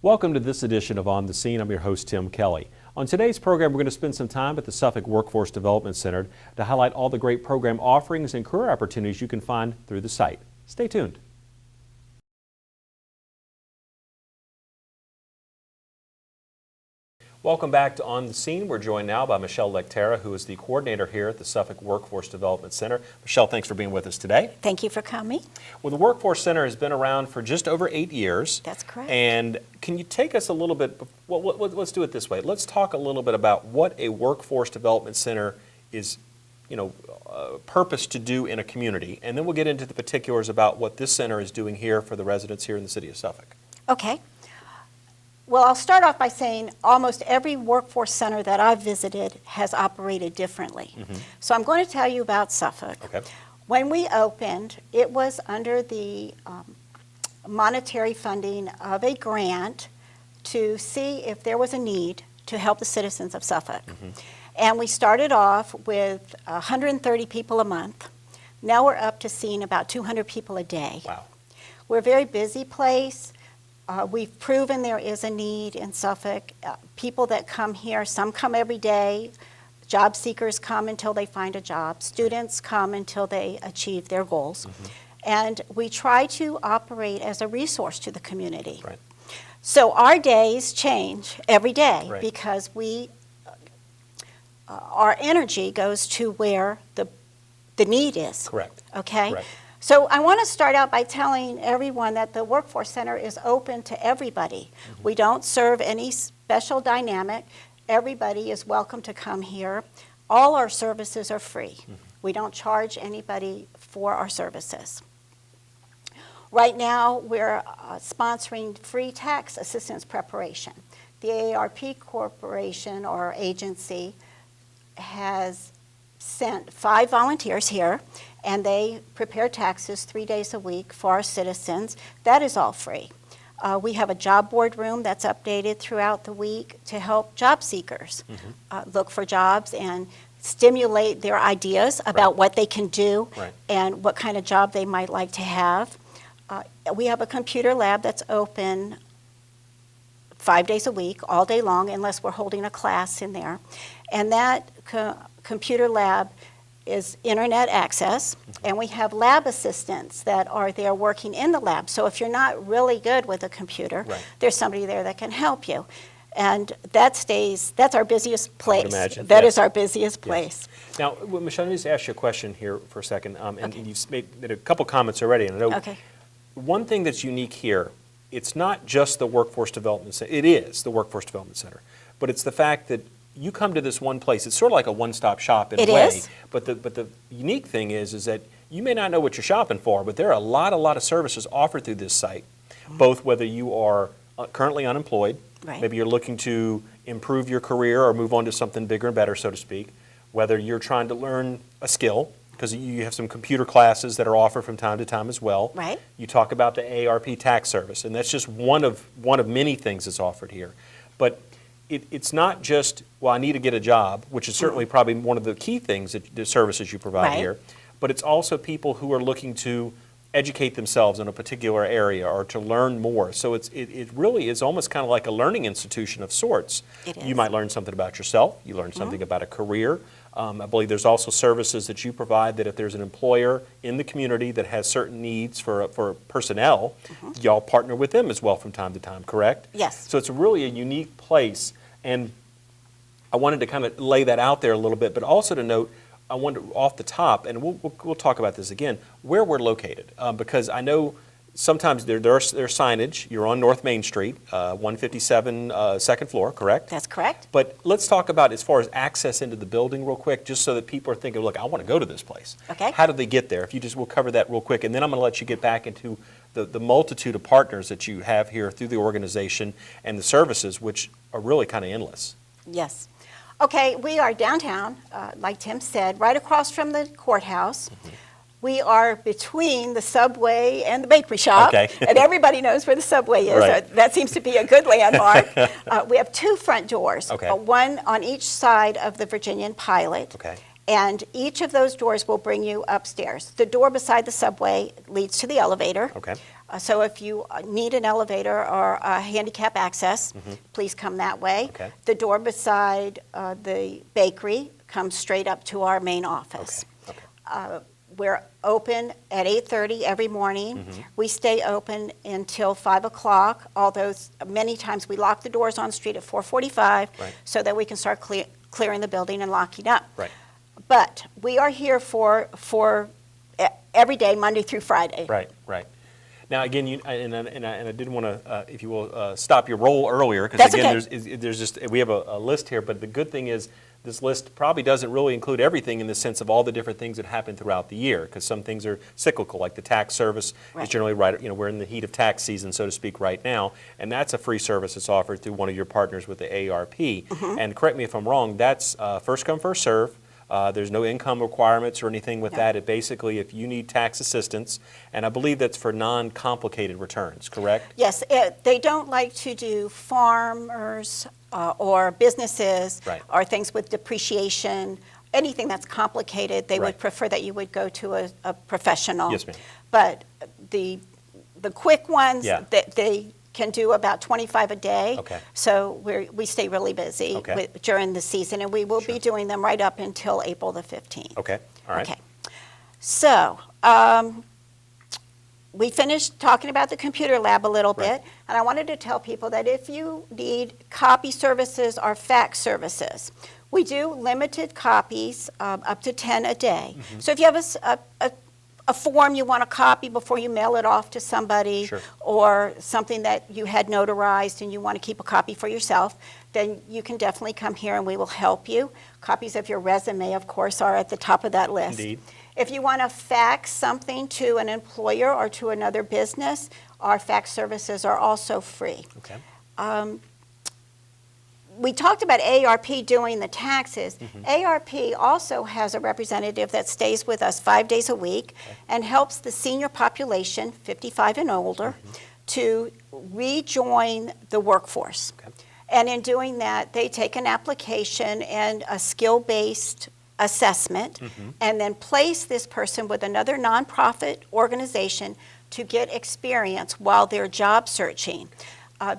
Welcome to this edition of On the Scene. I'm your host, Tim Kelly. On today's program, we're going to spend some time at the Suffolk Workforce Development Center to highlight all the great program offerings and career opportunities you can find through the site. Stay tuned. Welcome back to On the Scene. We're joined now by Michelle Lecterra, who is the coordinator here at the Suffolk Workforce Development Center. Michelle, thanks for being with us today. Thank you for coming. Well, the Workforce Center has been around for just over 8 years. That's correct. And can you take us a little bit, well, let's do it this way. Let's talk a little bit about what a Workforce Development Center is, purposed to do in a community. And then we'll get into the particulars about what this center is doing here for the residents here in the city of Suffolk. Okay. Well, I'll start off by saying almost every workforce center that I've visited has operated differently. So I'm going to tell you about Suffolk. Okay. When we opened, it was under the monetary funding of a grant to see if there was a need to help the citizens of Suffolk. And we started off with 130 people a month. Now we're up to seeing about 200 people a day. Wow. We're a very busy place. We've proven there is a need in Suffolk. People that come here, some come every day. Job seekers come until they find a job. Students come until they achieve their goals. And we try to operate as a resource to the community. Right. So our days change every day because our energy goes to where the need is. Correct. Okay? Correct. So I want to start out by telling everyone that the Workforce Center is open to everybody. We don't serve any special dynamic. Everybody is welcome to come here. All our services are free. We don't charge anybody for our services. Right now, we're sponsoring free tax assistance preparation. The AARP Corporation or agency has sent 5 volunteers here, and they prepare taxes 3 days a week for our citizens. That is all free. We have a job board room that's updated throughout the week to help job seekers look for jobs and stimulate their ideas about what they can do and what kind of job they might like to have. We have a computer lab that's open 5 days a week, all day long, unless we're holding a class in there. And that computer lab is internet access, and we have lab assistants that are there working in the lab. So if you're not really good with a computer, there's somebody there that can help you. And that's our busiest place. I would imagine. That is our busiest place. Now, Michelle, let me just ask you a question here for a second. And you've made a couple comments already. And I know one thing that's unique here, it's not just the Workforce Development Center. It is the Workforce Development Center. But it's the fact that you come to this one place. It's sort of like a one-stop shop in a way. It is. But the unique thing is that you may not know what you're shopping for, but there are a lot of services offered through this site, both whether you are currently unemployed, maybe you're looking to improve your career or move on to something bigger and better, so to speak, whether you're trying to learn a skill, because you have some computer classes that are offered from time to time as well. You talk about the AARP tax service, and that's just one of many things that's offered here. But it's not just, well, I need to get a job, which is certainly probably one of the key things, that the services you provide here, but it's also people who are looking to educate themselves in a particular area or to learn more. So it really is almost kind of like a learning institution of sorts. You might learn something about yourself, you learn something about a career. I believe there's also services that you provide that if there's an employer in the community that has certain needs for personnel, y'all partner with them as well from time to time, correct? Yes. So it's really a unique place, and I wanted to kind of lay that out there a little bit, but also to note, I wanted off the top, and we'll talk about this again, where we're located, because I know sometimes there's signage. You're on North Main Street, 157 second floor, correct? That's correct. But let's talk about as far as access into the building real quick, just so that people are thinking, look, I want to go to this place. Okay. How do they get there? We'll cover that real quick, and then I'm going to let you get back into the multitude of partners that you have here through the organization and the services, which are really kind of endless. Yes. Okay, we are downtown, like Tim said, right across from the courthouse. We are between the subway and the bakery shop, and everybody knows where the subway is. That seems to be a good landmark. We have 2 front doors, one on each side of the Virginian Pilot, and each of those doors will bring you upstairs. The door beside the subway leads to the elevator. So if you need an elevator or a handicap access, please come that way. Okay. The door beside the bakery comes straight up to our main office. Okay. Okay. We're open at 8:30 every morning. We stay open until 5 o'clock, although many times we lock the doors on street at 4:45 so that we can start clearing the building and locking up. Right. But we are here for every day, Monday through Friday. Right, right. Now, again, and I didn't want to, if you will, stop your roll earlier, because again, okay. there's just, we have a list here, but the good thing is this list probably doesn't really include everything in the sense of all the different things that happen throughout the year, because some things are cyclical, like the tax service is generally we're in the heat of tax season, so to speak, right now, and that's a free service that's offered through one of your partners with the AARP. And correct me if I'm wrong, that's first come, first serve. There's no income requirements or anything with that. It basically, if you need tax assistance, and I believe that's for non-complicated returns, correct? Yes, they don't like to do farmers or businesses or things with depreciation, anything that's complicated. They would prefer that you would go to a professional. Yes, ma'am. But the quick ones, they can do about 25 a day. Okay. So we stay really busy during the season, and we will be doing them right up until April the 15th. Okay, all right. Okay. So we finished talking about the computer lab a little bit, and I wanted to tell people that if you need copy services or fax services, we do limited copies, up to 10 a day. So if you have a form you want to copy before you mail it off to somebody, or something that you had notarized and you want to keep a copy for yourself, then you can definitely come here and we will help you. Copies of your resume, of course, are at the top of that list. Indeed. If you want to fax something to an employer or to another business, our fax services are also free. Okay. We talked about AARP doing the taxes. AARP also has a representative that stays with us 5 days a week and helps the senior population, 55 and older, to rejoin the workforce. And in doing that, they take an application and a skill-based assessment and then place this person with another nonprofit organization to get experience while they're job searching.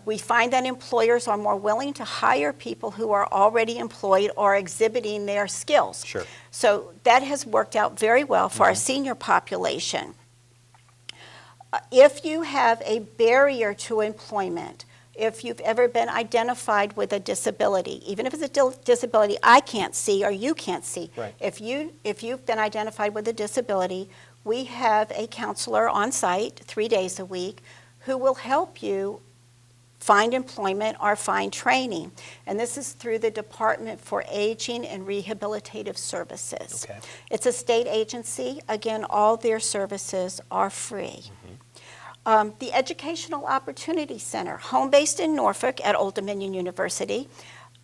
We find that employers are more willing to hire people who are already employed or exhibiting their skills. So that has worked out very well for our senior population. If you have a barrier to employment, if you've ever been identified with a disability, even if it's a disability I can't see or you can't see, if you've been identified with a disability, we have a counselor on site 3 days a week who will help you find employment or find training. And this is through the Department for Aging and Rehabilitative Services. It's a state agency. Again, all their services are free. The Educational Opportunity Center, home-based in Norfolk at Old Dominion University,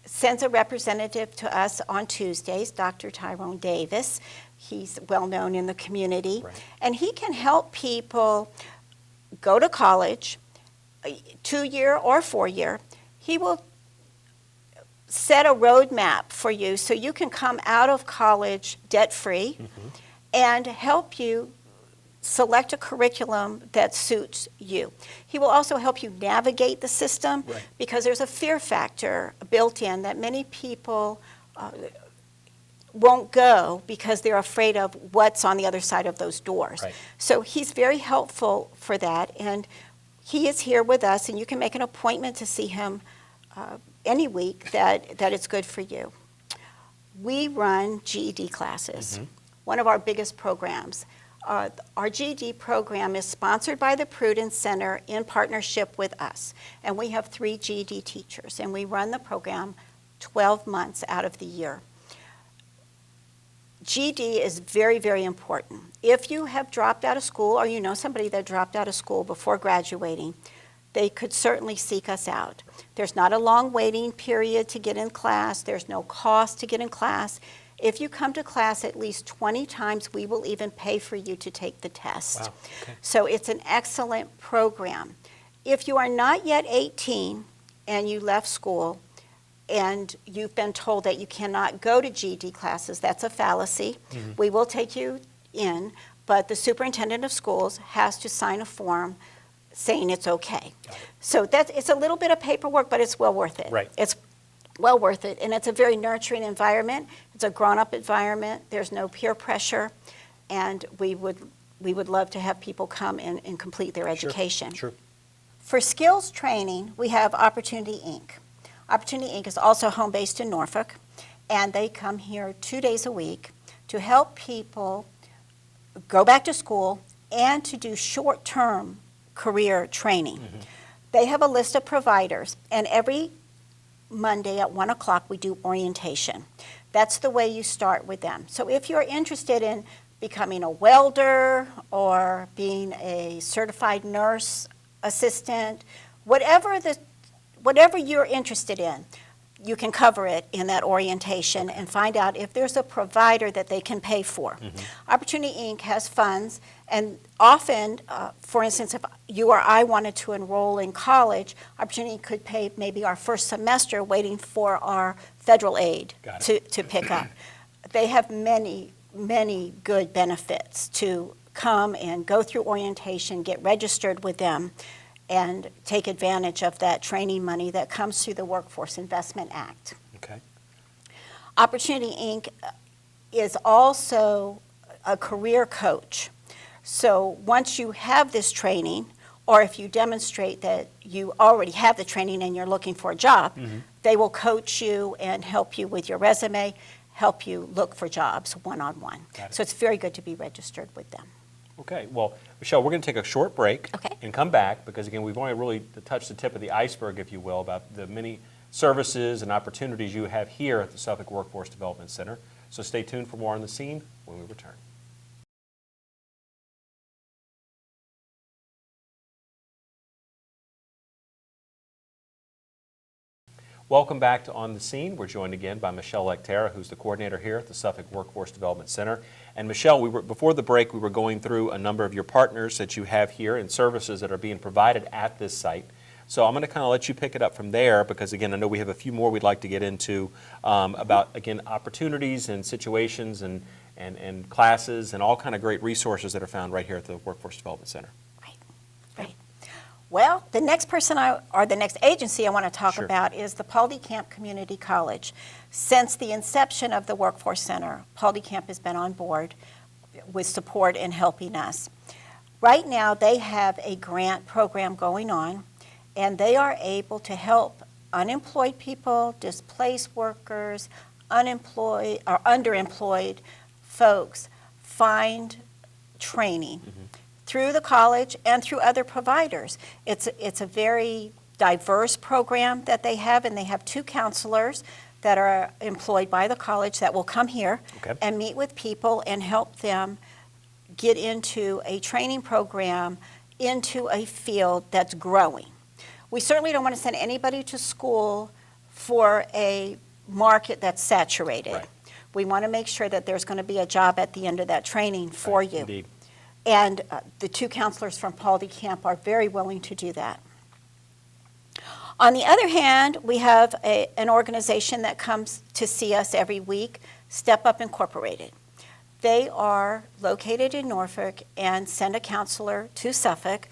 sends a representative to us on Tuesdays, Dr. Tyrone Davis. He's well-known in the community. And he can help people go to college, 2-year or 4-year. He will set a roadmap for you so you can come out of college debt-free and help you select a curriculum that suits you. He will also help you navigate the system because there's a fear factor built in that many people won't go because they're afraid of what's on the other side of those doors. So he's very helpful for that, and he is here with us, and you can make an appointment to see him any week that it's good for you. We run GED classes, one of our biggest programs. Our GED program is sponsored by the Prudence Center in partnership with us, and we have 3 GED teachers, and we run the program 12 months out of the year. GED is very, very important. If you have dropped out of school or you know somebody that dropped out of school before graduating, they could certainly seek us out. There's not a long waiting period to get in class. There's no cost to get in class. If you come to class at least 20 times, we will even pay for you to take the test. So it's an excellent program. If you are not yet 18 and you left school, and you've been told that you cannot go to GED classes, that's a fallacy. We will take you in, but the superintendent of schools has to sign a form saying it's okay. So it's a little bit of paperwork, but it's well worth it. Right. It's well worth it, and it's a very nurturing environment. It's a grown-up environment. There's no peer pressure, and we would love to have people come and complete their education. Sure. For skills training, we have Opportunity Inc. Opportunity Inc. is also home-based in Norfolk, and they come here 2 days a week to help people go back to school and to do short-term career training. They have a list of providers, and every Monday at 1 o'clock we do orientation. That's the way you start with them. So if you're interested in becoming a welder or being a certified nurse assistant, whatever you're interested in, you can cover it in that orientation and find out if there's a provider that they can pay for. Opportunity Inc. has funds, and often, for instance, if you or I wanted to enroll in college, Opportunity could pay maybe our first semester waiting for our federal aid to pick up. They have many, many good benefits to come and go through orientation, get registered with them, and take advantage of that training money that comes through the Workforce Investment Act. Okay. Opportunity Inc. is also a career coach. So once you have this training, or if you demonstrate that you already have the training and you're looking for a job, they will coach you and help you with your resume, help you look for jobs one-on-one. So it's very good to be registered with them. Okay, well, Michelle, we're going to take a short break and come back because, again, we've only really touched the tip of the iceberg, if you will, about the many services and opportunities you have here at the Suffolk Workforce Development Center. So stay tuned for more on The Scene when we return. Welcome back to On the Scene. We're joined again by Michelle Lecterra, who's the coordinator here at the Suffolk Workforce Development Center. And Michelle, before the break, we were going through a number of your partners that you have here and services that are being provided at this site. So I'm going to kind of let you pick it up from there because, again, I know we have a few more we'd like to get into about, again, opportunities and situations and classes and all kind of great resources that are found right here at the Workforce Development Center. Right. Well, the next person or the next agency I want to talk about is the Paul D. Camp Community College. Since the inception of the Workforce Center, Paul D. Camp has been on board with support in helping us. Right now, they have a grant program going on, and they are able to help unemployed people, displaced workers, unemployed or underemployed folks find training through the college and through other providers. It's a very diverse program that they have, and they have 2 counselors that are employed by the college that will come here and meet with people and help them get into a training program into a field that's growing. We certainly don't want to send anybody to school for a market that's saturated. We want to make sure that there's going to be a job at the end of that training for you. Indeed. And the 2 counselors from Paul D. Camp are very willing to do that. On the other hand, we have an organization that comes to see us every week, Step Up Incorporated. They are located in Norfolk and send a counselor to Suffolk.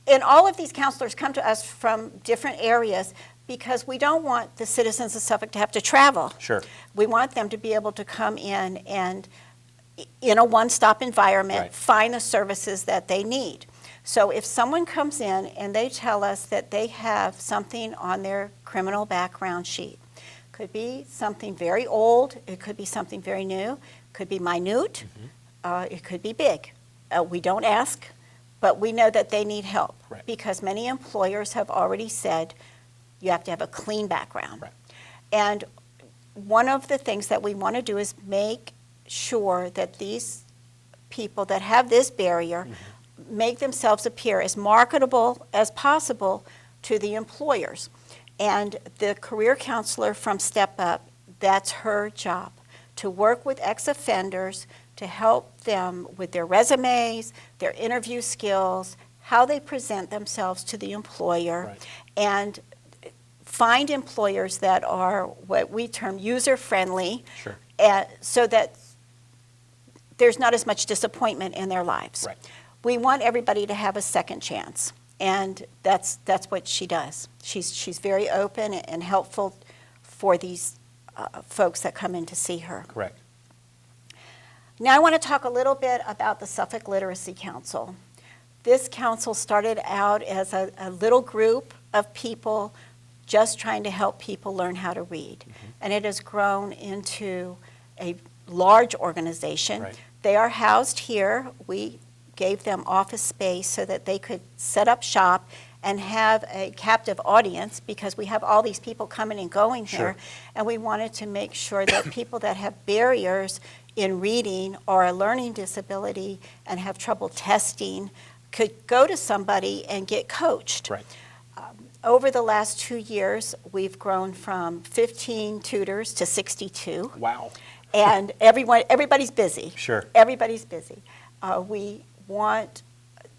And all of these counselors come to us from different areas because we don't want the citizens of Suffolk to have to travel. We want them to be able to come in and, in a one-stop environment, find the services that they need. So if someone comes in and they tell us that they have something on their criminal background sheet, could be something very old, it could be something very new, could be minute, it could be big. We don't ask, but we know that they need help because many employers have already said you have to have a clean background. And one of the things that we want to do is make sure that these people that have this barrier make themselves appear as marketable as possible to the employers. And the career counselor from Step Up, that's her job, to work with ex-offenders to help them with their resumes, their interview skills, how they present themselves to the employer, and find employers that are what we term user-friendly, so that there's not as much disappointment in their lives. We want everybody to have a second chance. And that's what she does. She's very open and helpful for these folks that come in to see her. Correct. Now I want to talk a little bit about the Suffolk Literacy Council. This council started out as a little group of people just trying to help people learn how to read. And it has grown into a large organization. Right. They are housed here. We gave them office space so that they could set up shop and have a captive audience, because we have all these people coming and going here. Sure. And we wanted to make sure that people that have barriers in reading or a learning disability and have trouble testing could go to somebody and get coached. Right. Over the last 2 years, we've grown from 15 tutors to 62. Wow. And everybody's busy. Sure. Everybody's busy. We want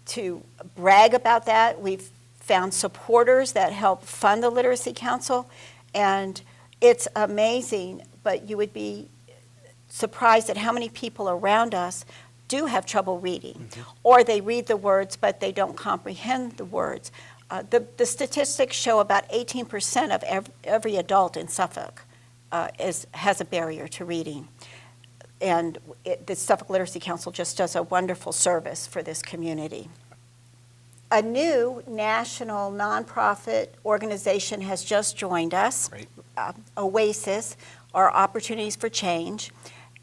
to brag about that. We've found supporters that help fund the Literacy Council, and it's amazing, but you would be surprised at how many people around us do have trouble reading, or they read the words but they don't comprehend the words. The statistics show about 18% of every adult in Suffolk has a barrier to reading. And the Suffolk Literacy Council just does a wonderful service for this community. A new national nonprofit organization has just joined us, Great. OASIS, or Opportunities for Change.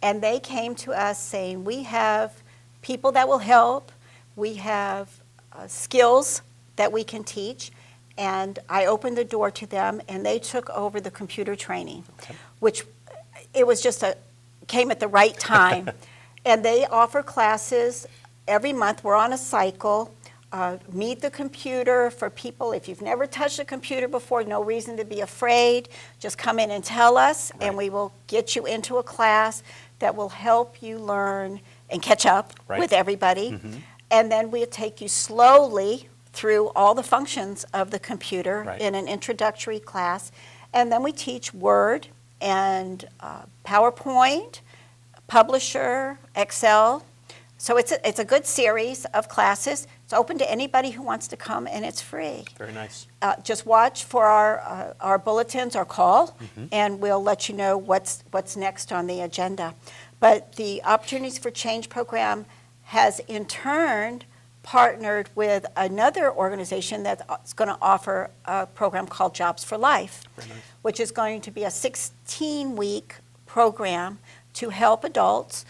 And they came to us saying, we have people that will help, we have skills that we can teach, and I opened the door to them, and they took over the computer training, which it was just came at the right time. And they offer classes every month. We're on a cycle. Meet the computer for people. If you've never touched a computer before, no reason to be afraid. Just come in and tell us, Right. and we will get you into a class that will help you learn and catch up Right. with everybody. And then we'll take you slowly through all the functions of the computer Right. in an introductory class. And then we teach Word and PowerPoint, Publisher, Excel. So it's a good series of classes. It's open to anybody who wants to come, and it's free. Very nice. Just watch for our bulletins or call, and we'll let you know what's next on the agenda. But the Opportunities for Change program has in turn partnered with another organization that's going to offer a program called Jobs for Life, Very nice. which is going to be a 16-week program to help adults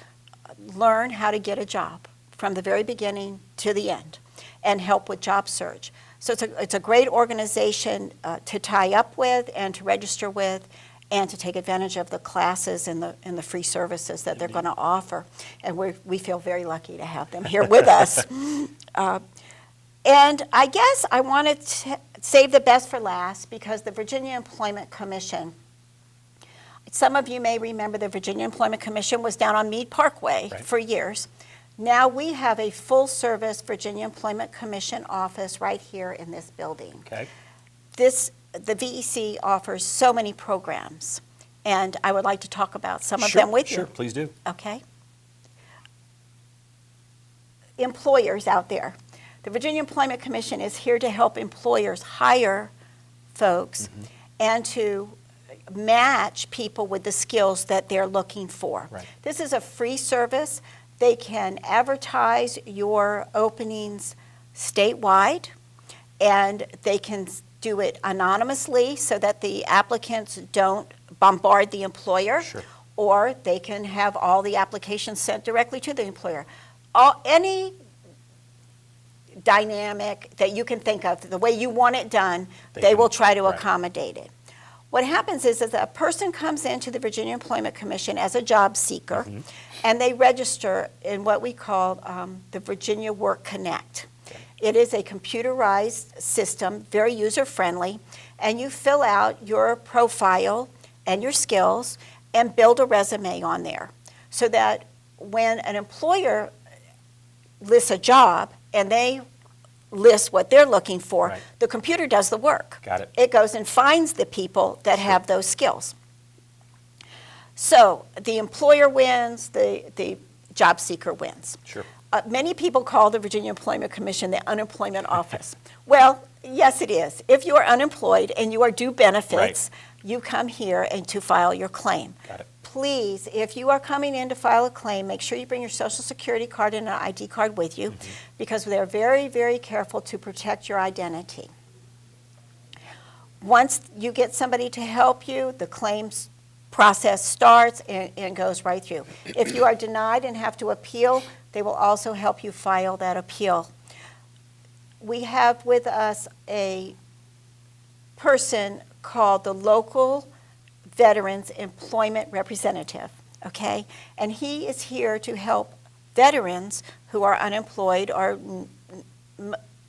learn how to get a job from the very beginning to the end and help with job search. So it's a great organization to tie up with and to register with and to take advantage of the classes and the free services that they're going to offer. And we feel very lucky to have them here with us. And I guess I wanted to save the best for last, because the Virginia Employment Commission, some of you may remember the Virginia Employment Commission was down on Meade Parkway Right. for years. Now we have a full-service Virginia Employment Commission office right here in this building. Okay. The VEC offers so many programs, and I would like to talk about some of them with you. Sure, please do. Okay. Employers out there. The Virginia Employment Commission is here to help employers hire folks and to match people with the skills that they're looking for. Right. This is a free service. They can advertise your openings statewide, and they can do it anonymously so that the applicants don't bombard the employer. Sure. Or they can have all the applications sent directly to the employer. Any dynamic that you can think of, the way you want it done, they will try to right. accommodate it. What happens is that a person comes into the Virginia Employment Commission as a job seeker, and they register in what we call the Virginia Work Connect. Okay. It is a computerized system, very user-friendly, and you fill out your profile and your skills and build a resume on there, so that when an employer lists a job and they list what they're looking for, Right. the computer does the work. Got it. It goes and finds the people that have those skills. So the employer wins, the job seeker wins. Sure. Many people call the Virginia Employment Commission the unemployment office. Well, yes, it is. If you are unemployed and you are due benefits, you come here and to file your claim. Got it. Please, if you are coming in to file a claim, make sure you bring your Social Security card and an ID card with you, because they're very, very careful to protect your identity. Once you get somebody to help you, the claims process starts and goes right through. If you are denied and have to appeal, they will also help you file that appeal. We have with us a person called the local Veterans Employment Representative, okay? And he is here to help veterans who are unemployed, or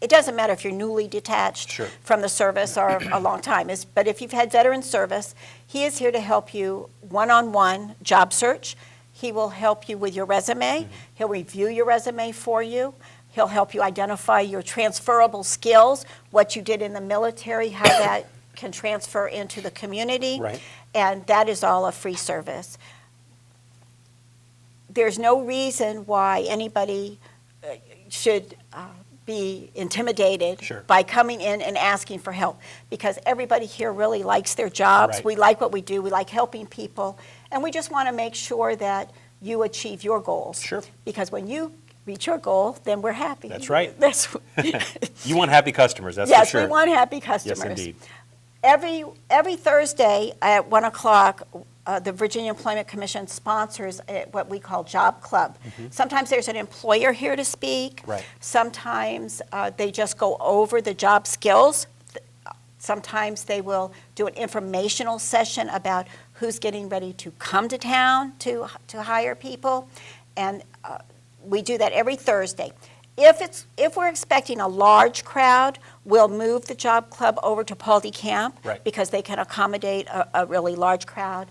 it doesn't matter if you're newly detached from the service or a long time, but if you've had veteran service, he is here to help you one-on-one job search. He will help you with your resume. He'll review your resume for you. He'll help you identify your transferable skills, what you did in the military, how that can transfer into the community. Right. And that is all a free service. There's no reason why anybody should be intimidated by coming in and asking for help, because everybody here really likes their jobs. We like what we do. We like helping people. And we just want to make sure that you achieve your goals. Sure. Because when you reach your goal, then we're happy. That's right. You want happy customers, that's yes, for sure. Yes, we want happy customers. Yes, indeed. Every Thursday at 1 o'clock, the Virginia Employment Commission sponsors what we call Job Club. Sometimes there's an employer here to speak. Sometimes they just go over the job skills. Sometimes they will do an informational session about who's getting ready to come to town to hire people. And we do that every Thursday. If we're expecting a large crowd, we'll move the Job Club over to Pauldy Camp because they can accommodate a really large crowd,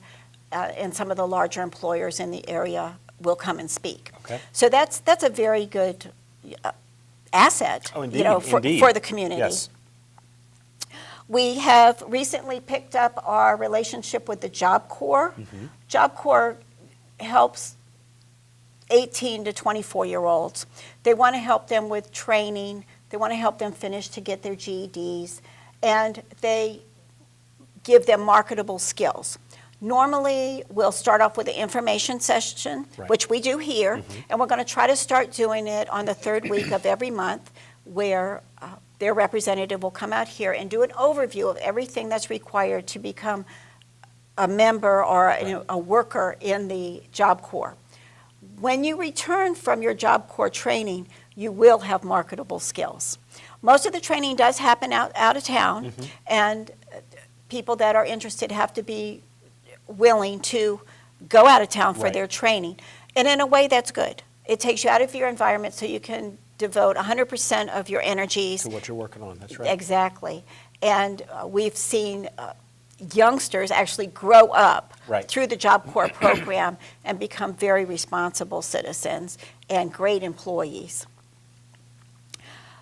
and some of the larger employers in the area will come and speak. So that's a very good asset, for the community. Yes. We have recently picked up our relationship with the Job Corps. Job Corps helps 18 to 24-year-olds. They want to help them with training. They want to help them finish to get their GEDs. And they give them marketable skills. Normally, we'll start off with an information session, which we do here. And we're going to try to start doing it on the third week of every month, where their representative will come out here and do an overview of everything that's required to become a member or a worker in the Job Corps. When you return from your Job Corps training, you will have marketable skills. Most of the training does happen out of town, and people that are interested have to be willing to go out of town for their training. And in a way, that's good. It takes you out of your environment so you can devote 100% of your energies to what you're working on. That's right. Exactly. And we've seen youngsters actually grow up through the Job Corps program and become very responsible citizens and great employees.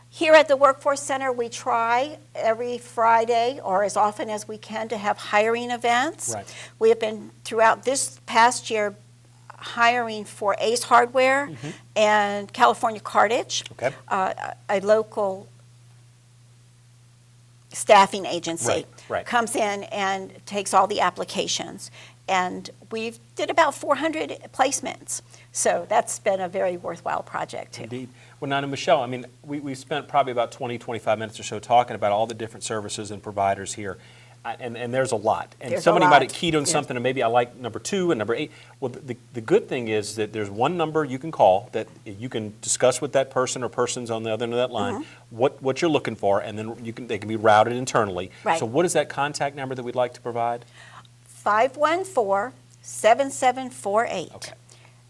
Here at the Workforce Center, we try every Friday, or as often as we can, to have hiring events. We have been, throughout this past year, hiring for Ace Hardware and California Cartage, a local staffing agency comes in and takes all the applications. And we did about 400 placements. So that's been a very worthwhile project, too. Indeed. Well, now, Michelle, I mean, we've spent probably about 20, 25 minutes or so talking about all the different services and providers here. And there's a lot. And somebody might have keyed on something, and maybe I like number 2 and number 8. Well, the good thing is that there's one number you can call that you can discuss with that person or persons on the other end of that line what you're looking for, and then they can be routed internally. So what is that contact number that we'd like to provide? 514-7748.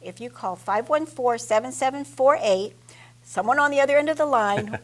If you call 514-7748, someone on the other end of the line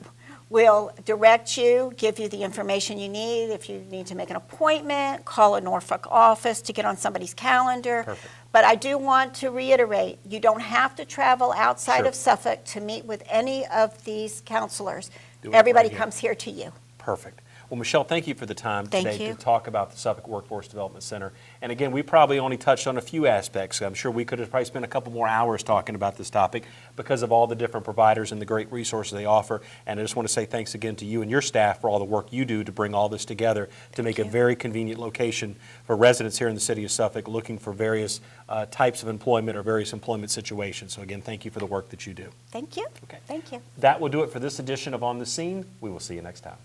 will direct you, give you the information you need. If you need to make an appointment, call a Norfolk office to get on somebody's calendar. But I do want to reiterate, you don't have to travel outside of Suffolk to meet with any of these counselors. Everybody comes here to you. Perfect. Well, Michelle, thank you for the time Thank today you. to talk about the Suffolk Workforce Development Center. And again, we probably only touched on a few aspects. I'm sure we could have probably spent a couple more hours talking about this topic because of all the different providers and the great resources they offer. And I just want to say thanks again to you and your staff for all the work you do to bring all this together to make a very convenient location for residents here in the city of Suffolk looking for various types of employment or various employment situations. So again, thank you for the work that you do. Thank you. Okay. Thank you. That will do it for this edition of On the Scene. We will see you next time.